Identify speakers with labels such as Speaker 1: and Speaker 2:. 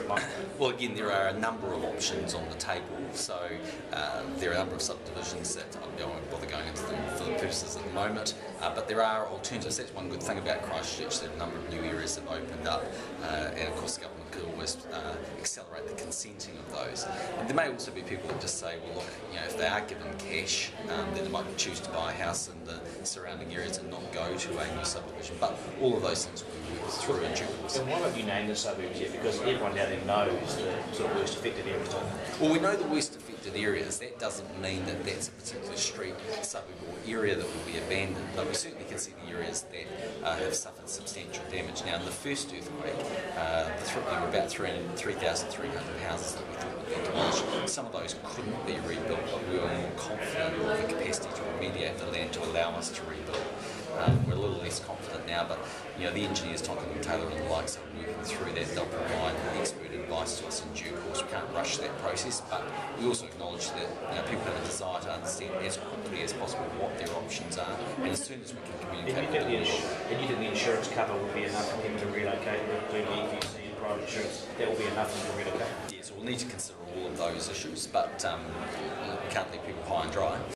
Speaker 1: it might go?
Speaker 2: Well, again, there are a number of options on the table. So there are a number of subdivisions that I won't bother going into them for the purposes at the moment, but there are alternatives. That's one good thing about Christchurch, that a number of new areas have opened up, and of course government could always accelerate the consenting of those. And there may also be people that just say, well look, if they are given cash, then they might choose to buy a house in the surrounding areas and not go to a new subdivision. But all of those things will be worked through in due course.
Speaker 1: And why don't you name the suburbs yet? Because everyone down there knows the sort of worst affected areas.
Speaker 2: Well, we know the worst affected areas. That doesn't mean that that's a particular street, suburb or area that will be abandoned, but we certainly can see the areas that have suffered substantial damage. Now, in the first earthquake, there were about 3,300 houses that we thought would be demolished. Some of those couldn't be rebuilt, but we were more confident of the capacity to remediate the land to allow us to rebuild. We're a little less confident now, but the engineers, Tonkin and Taylor and the likes, are working through that. They'll provide expert advice to us in due course. We can't rush that process, but we also acknowledge that people have a desire to understand as quickly as possible what their options are, and as soon as we can communicate with them.
Speaker 1: And you think the insurance cover would be enough for them to relocate, including EQC and private insurance? That will be enough for them to relocate?
Speaker 2: Yes, we'll need to consider all of those issues, but we can't leave people high and dry.